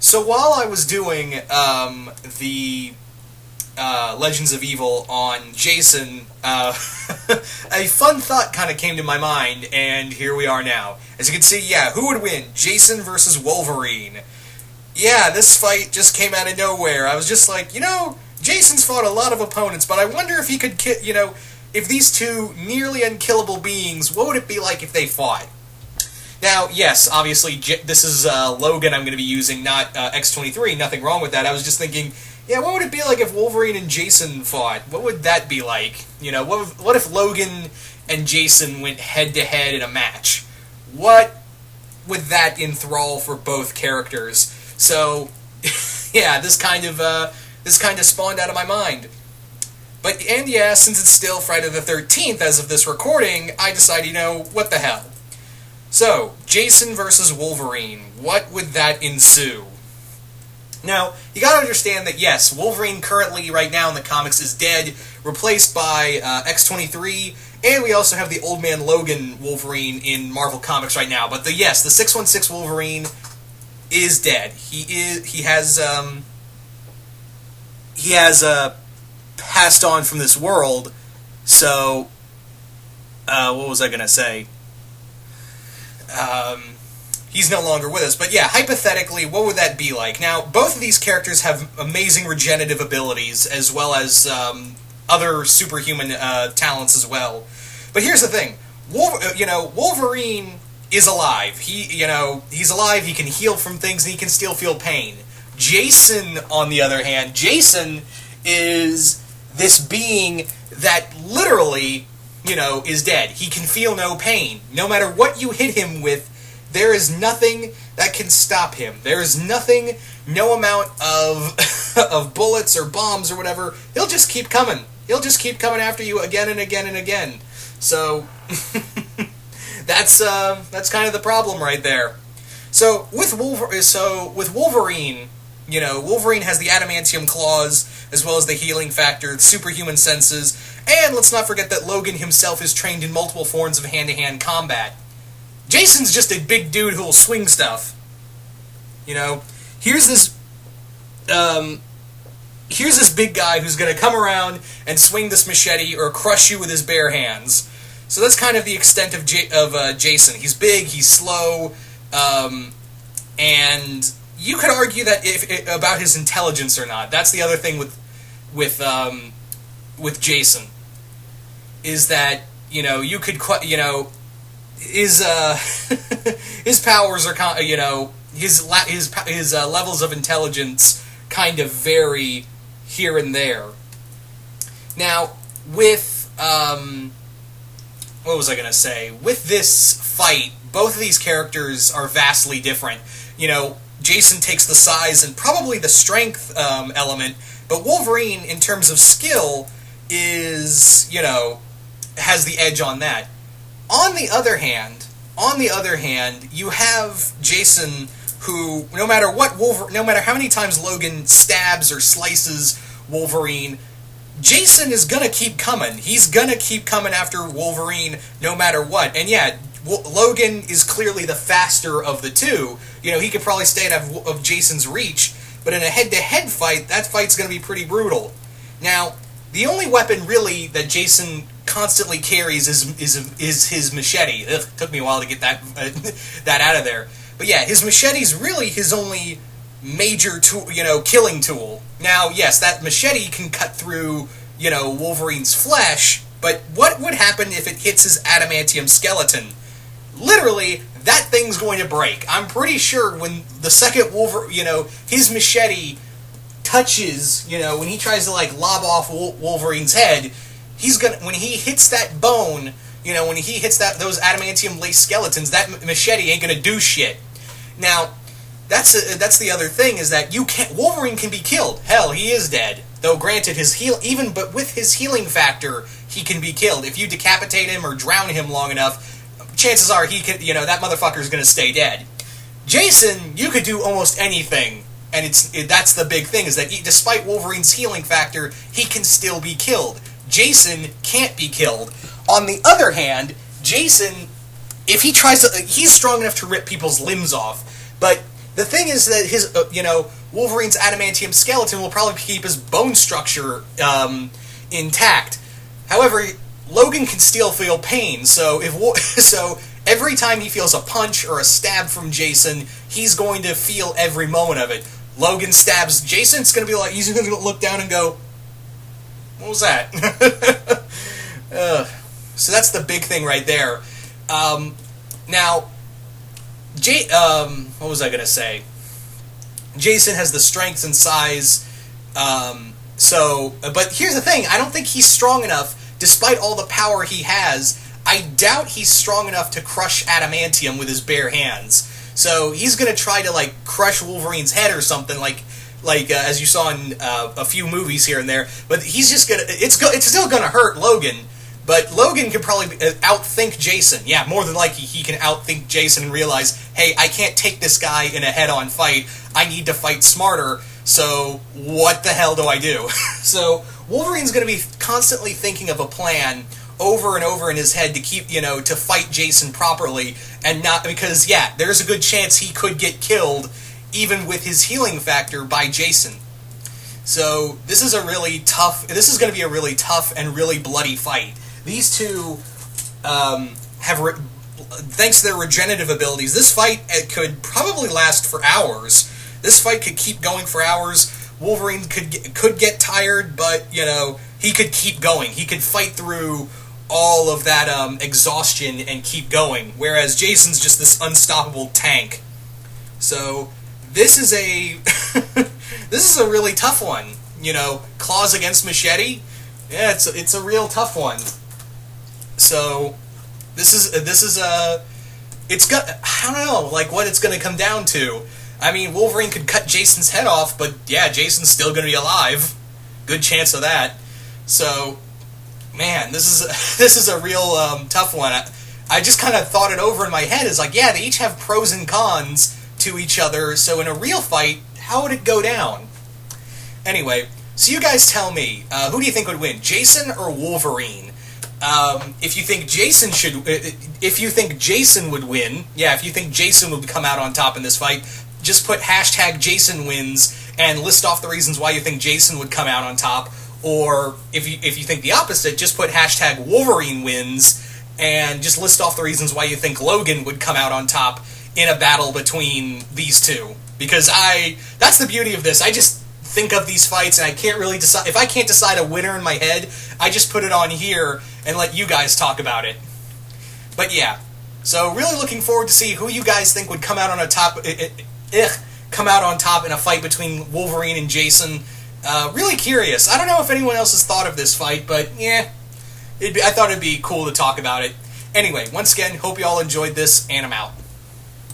So while I was doing the Legends of Evil on Jason, a fun thought kind of came to my mind, and here we are now. As you can see, yeah, who would win? Jason versus Wolverine. Yeah, this fight just came out of nowhere. I was just like, Jason's fought a lot of opponents, but I wonder if he could, if these two nearly unkillable beings, what would it be like if they fought? Now, yes, obviously, this is Logan I'm going to be using, not X-23, nothing wrong with that. I was just thinking, yeah, what would it be like if Wolverine and Jason fought? What would that be like? What if Logan and Jason went head-to-head in a match? What would that enthrall for both characters? So, yeah, this kind of spawned out of my mind. And yeah, since it's still Friday the 13th as of this recording, I decided, what the hell? So, Jason versus Wolverine, what would that ensue? Now, you gotta understand that, yes, Wolverine currently, right now in the comics, is dead, replaced by X-23, and we also have the Old Man Logan Wolverine in Marvel Comics right now. But the 616 Wolverine is dead. He has passed on from this world, so, what was I gonna say? He's no longer with us. But yeah, hypothetically, what would that be like? Now, both of these characters have amazing regenerative abilities, as well as other superhuman talents as well. But here's the thing. Wolverine is alive. He's alive, he can heal from things, and he can still feel pain. Jason, on the other hand, Jason is this being that literally, is dead. He can feel no pain. No matter what you hit him with, there is nothing that can stop him. There is nothing, no amount of of bullets or bombs or whatever. He'll just keep coming. He'll just keep coming after you again and again and again. So, that's kind of the problem right there. So, with Wolverine, Wolverine has the adamantium claws, as well as the healing factor, the superhuman senses, and let's not forget that Logan himself is trained in multiple forms of hand-to-hand combat. Jason's just a big dude who will swing stuff. Here's this big guy who's going to come around and swing this machete or crush you with his bare hands. So that's kind of the extent of Jason. He's big, he's slow, and you could argue that about his intelligence or not. That's the other thing with Jason, is that you could his his powers are his levels of intelligence kind of vary here and there. Now with what was I gonna say? With this fight, both of these characters are vastly different. Jason takes the size and probably the strength element, but Wolverine, in terms of skill, is, has the edge on that. On the other hand, you have Jason, who, no matter how many times Logan stabs or slices Wolverine, Jason is gonna keep coming. He's gonna keep coming after Wolverine no matter what. And yeah, Logan is clearly the faster of the two. He could probably stay out of Jason's reach, but in a head-to-head fight, that fight's going to be pretty brutal. Now, the only weapon, really, that Jason constantly carries is his machete. Ugh, took me a while to get that that out of there. But yeah, his machete's really his only major tool, killing tool. Now, yes, that machete can cut through, Wolverine's flesh, but what would happen if it hits his adamantium skeleton? Literally, that thing's going to break. I'm pretty sure when the second his machete touches, when he tries to lob off Wolverine's head, when he hits that bone, when he hits those adamantium laced skeletons, that machete ain't gonna do shit. Now, that's the other thing, is that Wolverine can be killed. Hell, he is dead. Though granted, but with his healing factor, he can be killed. If you decapitate him or drown him long enough, chances are he could, that motherfucker's gonna stay dead. Jason, you could do almost anything, and that's the big thing, is that despite Wolverine's healing factor, he can still be killed. Jason can't be killed. On the other hand, Jason, if he tries to, he's strong enough to rip people's limbs off, but the thing is that his, Wolverine's adamantium skeleton will probably keep his bone structure intact. However, Logan can still feel pain, so every time he feels a punch or a stab from Jason, he's going to feel every moment of it. Logan stabs Jason, it's going to be like, he's going to look down and go, what was that? So that's the big thing right there. Now, what was I going to say? Jason has the strength and size, but here's the thing, I don't think he's strong enough, despite all the power he has. I doubt he's strong enough to crush adamantium with his bare hands. So he's going to try to, like, crush Wolverine's head or something, like as you saw in a few movies here and there. But he's just going to... It's still going to hurt Logan, but Logan can probably outthink Jason. Yeah, more than likely he can outthink Jason and realize, hey, I can't take this guy in a head-on fight. I need to fight smarter, so what the hell do I do? So Wolverine's going to be constantly thinking of a plan over and over in his head to keep, to fight Jason properly, and not, because, yeah, there's a good chance he could get killed, even with his healing factor, by Jason. So this is going to be a really tough and really bloody fight. These two thanks to their regenerative abilities, this fight could probably last for hours. This fight could keep going for hours. Wolverine could get tired, but, he could keep going. He could fight through all of that exhaustion and keep going, whereas Jason's just this unstoppable tank. So this is a this is a really tough one. Claws against machete. Yeah, it's a real tough one. So this is it's got, I don't know, like, what it's going to come down to. I mean, Wolverine could cut Jason's head off, but yeah, Jason's still going to be alive. Good chance of that. So, man, this is a real tough one. I just kind of thought it over in my head. It's like, yeah, they each have pros and cons to each other, so in a real fight, how would it go down? Anyway, so you guys tell me, who do you think would win, Jason or Wolverine? If you think Jason would win, yeah, if you think Jason would come out on top in this fight, just put hashtag Jason wins and list off the reasons why you think Jason would come out on top. Or if you think the opposite, just put hashtag Wolverine wins and just list off the reasons why you think Logan would come out on top in a battle between these two. Because that's the beauty of this. I just think of these fights and I can't really decide. If I can't decide a winner in my head, I just put it on here and let you guys talk about it. But yeah, so really looking forward to see who you guys think would come out on top in a fight between Wolverine and Jason. Really curious. I don't know if anyone else has thought of this fight, but yeah, I thought it'd be cool to talk about it. Anyway, once again, hope you all enjoyed this, and I'm out.